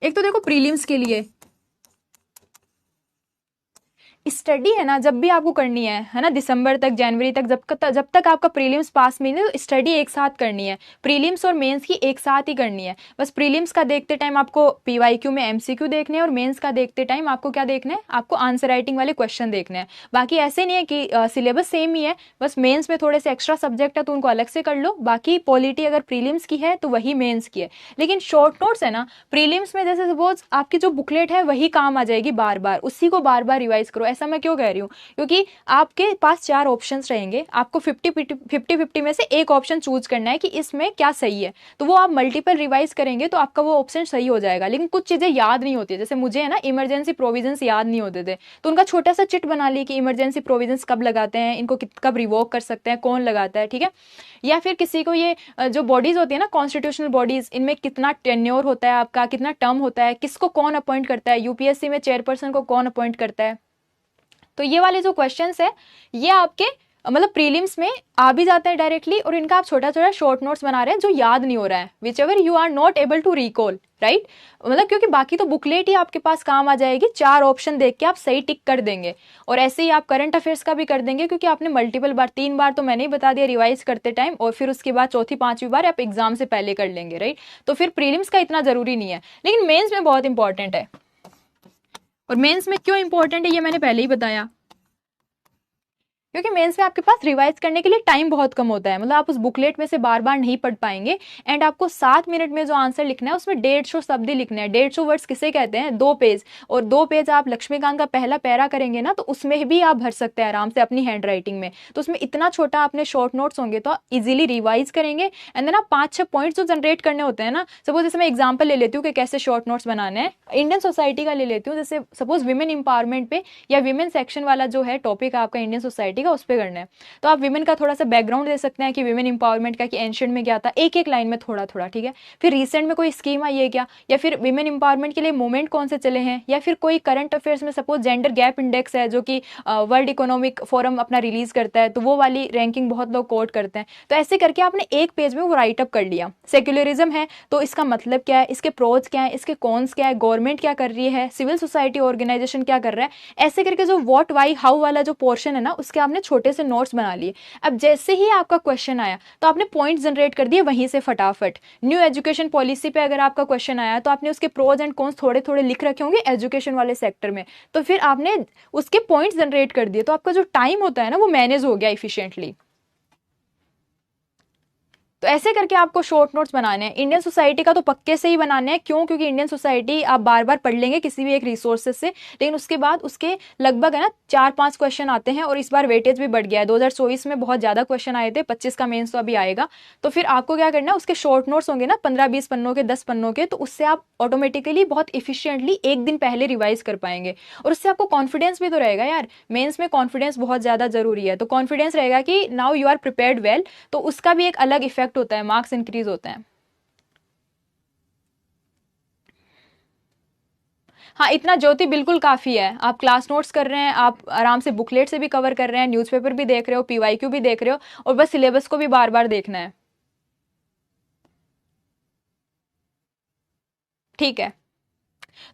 एक तो देखो प्रीलिम्स के लिए स्टडी है ना, जब भी आपको करनी है ना, दिसंबर तक जनवरी तक, जब तक आपका प्रीलिम्स पास में नहीं, तो स्टडी एक साथ करनी है। प्रीलिम्स और मेंस की एक साथ ही करनी है। बस प्रीलिम्स का देखते टाइम आपको पीवाईक्यू में एमसीक्यू देखने हैं, और मेंस का देखते टाइम आपको क्या देखना है, आपको आंसर राइटिंग वाले क्वेश्चन देखने हैं। बाकी ऐसे नहीं है कि सिलेबस सेम ही है, बस मेन्स में थोड़े से एक्स्ट्रा सब्जेक्ट है तो उनको अलग से कर लो। बाकी पॉलिटी अगर प्रीलिम्स की है तो वही मेन्स की है। लेकिन शॉर्ट नोट्स है ना प्रीलिम्स में, जैसे सपोज आपकी जो बुकलेट है वही काम आ जाएगी बार बार, उसी को बार बार रिवाइज करो। ऐसा मैं क्यों कह रही हूँ, क्योंकि आपके पास 4 ऑप्शंस रहेंगे, आपको 50-50 में से एक ऑप्शन चूज करना है कि इसमें क्या सही है। तो वो आप मल्टीपल रिवाइज करेंगे तो आपका वो ऑप्शन सही हो जाएगा। लेकिन कुछ चीजें याद नहीं होती, जैसे मुझे है ना इमरजेंसी प्रोविजंस याद नहीं होते थे, तो उनका छोटा सा चिट बना ली कि इमरजेंसी प्रोविजंस कब लगाते हैं, इनको कब रिवोक कर सकते हैं, कौन लगाता है, ठीक है। या फिर किसी को ये जो बॉडीज होती है ना कॉन्स्टिट्यूशनल बॉडीज, इनमें कितना टेन्योर होता है आपका, कितना टर्म होता है, किसको कौन अपॉइंट करता है, यूपीएससी में चेयरपर्सन को कौन अपॉइंट करता है। तो ये वाले जो क्वेश्चंस है ये आपके मतलब प्रीलिम्स में आ भी जाते हैं डायरेक्टली, और इनका आप छोटा छोटा शॉर्ट नोट्स बना रहे हैं जो याद नहीं हो रहा है, whichever you are not able to recall, right. मतलब क्योंकि बाकी तो बुकलेट ही आपके पास काम आ जाएगी, 4 ऑप्शन देख के आप सही टिक कर देंगे। और ऐसे ही आप करंट अफेयर्स का भी कर देंगे, क्योंकि आपने मल्टीपल बार, 3 बार तो मैंने ही बता दिया रिवाइज करते टाइम, और फिर उसके बाद चौथी 5वीं बार आप एग्जाम से पहले कर लेंगे, राइट। तो फिर प्रीलिम्स का इतना जरूरी नहीं है, लेकिन मेन्स में बहुत इंपॉर्टेंट है। और मेन्स में क्यों इंपॉर्टेंट है ये मैंने पहले ही बताया, क्योंकि मेंस में आपके पास रिवाइज करने के लिए टाइम बहुत कम होता है। मतलब आप उस बुकलेट में से बार बार नहीं पढ़ पाएंगे, एंड आपको 7 मिनट में जो आंसर लिखना है उसमें 150 शब्द ही लिखने हैं। 150 वर्ड्स किसे कहते हैं, 2 पेज। और 2 पेज आप लक्ष्मीकांत का पहला पैरा करेंगे ना, तो उसमें भी आप भर सकते हैं आराम से अपनी हैंड राइटिंग में। तो उसमें इतना छोटा अपने शॉर्ट नोट्स होंगे तो आप इजिली रिवाइज करेंगे। एंड देन आप 5-6 पॉइंट्स जो जनरेट करने होते हैं ना, सपोज जैसे मैं एग्जाम्पल ले लेती हूँ कि कैसे शॉर्ट नोट्स बनाने हैं, इंडियन सोसाइटी का ले लेती हूँ। जैसे सपोज विमेन इंपावरमेंट पे या विमेन सेक्शन वाला जो है टॉपिक आपका इंडियन सोसाइटी का, उस पर करना है। तो आप विमेन का थोड़ा सा बैकग्राउंड दे सकते हैं कि विमेन इंपावरमेंट का, कि एंशिएंट में क्या था, एक एक लाइन में थोड़ा थोड़ा, ठीक है। फिर रिसेंट में कोई स्कीम आई है क्या, या फिर विमेन इंपावरमेंट के लिए मूवमेंट कौन से चले हैं, या फिर कोई करंट अफेयर्स में सपोज जेंडर गैप इंडेक्स है जो कि वर्ल्ड इकोनॉमिक फोरम अपना रिलीज करता है, तो वो वाली रैंकिंग बहुत लोग कोट करते हैं। तो ऐसे करके आपने एक पेज में वो राइटअप कर लिया। सेक्युलरिज्म है तो इसका मतलब क्या है, इसके प्रोज क्या है, इसके कॉन्स क्या है, गवर्नमेंट क्या कर रही है, सिविल सोसाइटी ऑर्गेनाइजेशन क्या कर रहा है। ऐसे करके जो व्हाट वाई हाउ वाला जो पोर्शन है ना, उसके आपने छोटे से नोट्स बना लिए। अब जैसे ही आपका क्वेश्चन आया तो आपने पॉइंट जनरेट कर दिए वहीं से फटाफट। न्यू एजुकेशन पॉलिसी पे अगर आपका क्वेश्चन आया तो आपने उसके प्रोज एंड कॉन्स थोड़े थोड़े लिख रखे होंगे एजुकेशन वाले सेक्टर में, तो फिर आपने उसके पॉइंट्स जनरेट कर दिए, तो आपका जो टाइम होता है ना वो मैनेज हो गया इफिशिएंटली। तो ऐसे करके आपको शॉर्ट नोट्स बनाने हैं। इंडियन सोसाइटी का तो पक्के से ही बनाने हैं, क्यों, क्योंकि इंडियन सोसाइटी आप बार बार पढ़ लेंगे किसी भी एक रिसोर्सेज से, लेकिन उसके बाद उसके लगभग है ना 4-5 क्वेश्चन आते हैं, और इस बार वेटेज भी बढ़ गया है। 2024 में बहुत ज्यादा क्वेश्चन आए थे, 25 का मेन्स तो अभी आएगा। तो फिर आपको क्या करना है, उसके शॉर्ट नोट्स होंगे ना 15-20 पन्नों के, 10 पन्नों के, तो उससे आप ऑटोमेटिकली बहुत इफिशियंटली एक दिन पहले रिवाइज कर पाएंगे। और उससे आपको कॉन्फिडेंस भी तो रहेगा यार, मेन्स में कॉन्फिडेंस बहुत ज्यादा जरूरी है। तो कॉन्फिडेंस रहेगा कि now you are prepared well, तो उसका भी एक अलग इफेक्ट होता है, मार्क्स इंक्रीज होते हैं। हाँ, इतना ज्योति बिल्कुल काफी है। आप क्लास नोट्स कर रहे हैं, आप आराम से बुकलेट से भी कवर कर रहे हैं, न्यूज़पेपर भी देख रहे हो, पीवाईक्यू भी देख रहे हो, और बस सिलेबस को भी बार बार देखना है। ठीक है।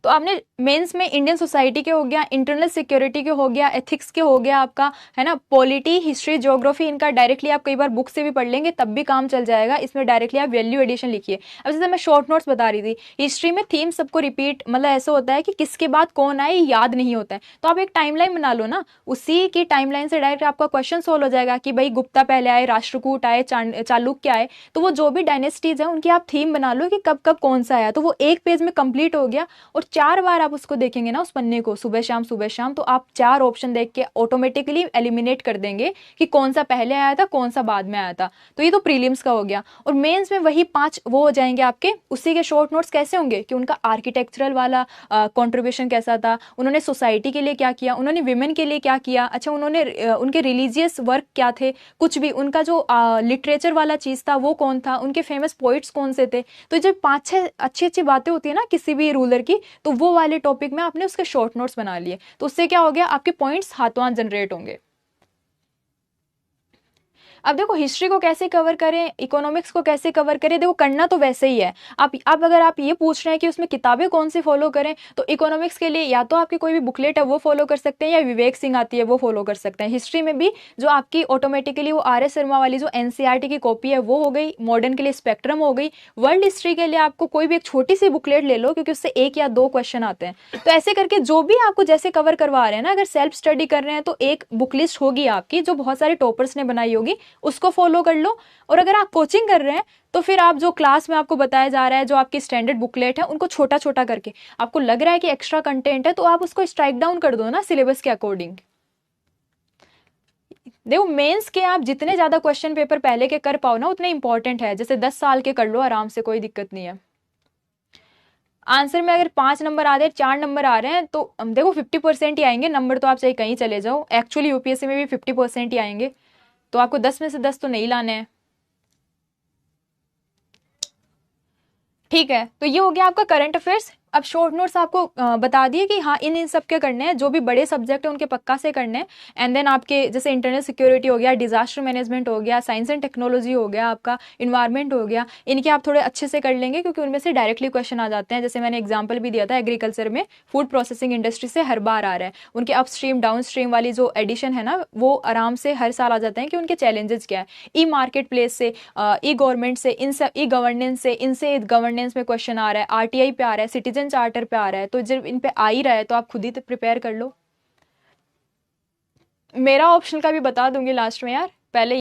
तो आपने मेंस में इंडियन सोसाइटी के हो गया, इंटरनल सिक्योरिटी के हो गया, एथिक्स के हो गया आपका, है ना, पॉलिटी, हिस्ट्री, ज्योग्राफी, इनका डायरेक्टली आप कई बार बुक से भी पढ़ लेंगे तब भी काम चल जाएगा। इसमें डायरेक्टली आप वैल्यू एडिशन लिखिए। अब जैसे मैं शॉर्ट नोट्स बता रही थी, हिस्ट्री में थीम सबको रिपीट, मतलब ऐसा होता है कि किसके बाद कौन आए याद नहीं होता है, तो आप एक टाइमलाइन बना लो ना, उसी की टाइमलाइन से डायरेक्ट आपका क्वेश्चन सोल्व हो जाएगा कि भाई गुप्ता पहले आए, राष्ट्रकूट आए, चालुक्य आए, तो वो जो भी डायनेस्टीज है उनकी आप थीम बना लो कि कब कब कौन सा आया, तो वो एक पेज में कंप्लीट हो गया। और 4 बार आप उसको देखेंगे ना, उस पन्ने को, सुबह शाम, तो आप 4 ऑप्शन देख के ऑटोमेटिकली एलिमिनेट कर देंगे कि कौन सा पहले आया था, कौन सा बाद में आया था। तो ये तो प्रीलिम्स का हो गया। और मेंस में वही 5 वो हो जाएंगे आपके। उसी के शॉर्ट नोट्स कैसे होंगे कि उनका आर्किटेक्चरल वाला कंट्रीब्यूशन कैसा था, उन्होंने सोसाइटी के लिए क्या किया, उन्होंने विमेन के लिए क्या किया, अच्छा उन्होंने उनके रिलीजियस वर्क क्या थे, कुछ भी उनका जो लिटरेचर वाला चीज था वो कौन था, उनके फेमस पोइट्स कौन से थे। तो जब 5-6 अच्छी अच्छी बातें होती है ना किसी भी रूलर की, तो वो वाले टॉपिक में आपने उसके शॉर्ट नोट्स बना लिए, तो उससे क्या हो गया, आपके पॉइंट्स हाथों हाथ जनरेट होंगे। अब देखो हिस्ट्री को कैसे कवर करें, इकोनॉमिक्स को कैसे कवर करें, देखो करना तो वैसे ही है। आप अगर आप ये पूछ रहे हैं कि उसमें किताबें कौन सी फॉलो करें, तो इकोनॉमिक्स के लिए या तो आपकी कोई भी बुकलेट है वो फॉलो कर सकते हैं, या विवेक सिंह आती है वो फॉलो कर सकते हैं। हिस्ट्री में भी जो आपकी ऑटोमेटिकली वो आर एस शर्मा वाली जो एनसीईआरटी की कॉपी है वो हो गई, मॉडर्न के लिए स्पेक्ट्रम हो गई। वर्ल्ड हिस्ट्री के लिए आपको कोई भी एक छोटी सी बुकलेट ले लो, क्योंकि उससे 1 या 2 क्वेश्चन आते हैं। तो ऐसे करके जो भी आपको जैसे कवर करवा रहे हैं ना, अगर सेल्फ स्टडी कर रहे हैं तो एक बुक लिस्ट होगी आपकी जो बहुत सारे टॉपर्स ने बनाई होगी, उसको फॉलो कर लो। और अगर आप कोचिंग कर रहे हैं तो फिर आप जो क्लास में आपको बताया जा रहा है, जो आपकी स्टैंडर्ड बुकलेट है, उनको छोटा छोटा करके, आपको लग रहा है कि एक्स्ट्रा कंटेंट है तो आप उसको स्ट्राइक डाउन कर दो ना सिलेबस के अकॉर्डिंग। देखो मेंस के आप जितने ज्यादा क्वेश्चन पेपर पहले के कर पाओ ना उतने इंपॉर्टेंट है। जैसे 10 साल के कर लो आराम से, कोई दिक्कत नहीं है। आंसर में अगर 5 नंबर आ रहे हैं, 4 नंबर आ रहे हैं, तो देखो 50% ही आएंगे नंबर, तो आप चाहे कहीं चले जाओ। एक्चुअली यूपीएससी में भी 50% ही आएंगे, तो आपको 10 में से 10 तो नहीं लाने हैं। ठीक है, तो ये हो गया आपका करंट अफेयर्स। अब शॉर्ट नोट्स आपको बता दिए कि हाँ इन सब के करने हैं, जो भी बड़े सब्जेक्ट है उनके पक्का से करने हैं। एंड देन आपके जैसे इंटरनल सिक्योरिटी हो गया, डिजास्टर मैनेजमेंट हो गया, साइंस एंड टेक्नोलॉजी हो गया, आपका इन्वायरमेंट हो गया, इनके आप थोड़े अच्छे से कर लेंगे क्योंकि उनमें से डायरेक्टली क्वेश्चन आ जाते हैं। जैसे मैंने एग्जाम्पल भी दिया था, एग्रीकल्चर में फूड प्रोसेसिंग इंडस्ट्री से हर बार आ रहा है, उनके अपस्ट्रीम डाउन स्ट्रीम वाली जो एडिशन है ना, वो आराम से हर साल आ जाते हैं कि उनके चैलेंजेस क्या है। ई मार्केट प्लेस से, ई गवर्नमेंट से, इन सब ई गवर्नेंस से, इनसे गवर्नेंस में क्वेश्चन आ रहा है, आरटीआई पे आ रहा है, सिटीजन चार्टर पे आ रहा है, तो जब इन पे आ ही रहा है तो आप खुद ही प्रिपेयर कर लो। मेरा ऑप्शन का भी बता दूंगी लास्ट में यार, पहले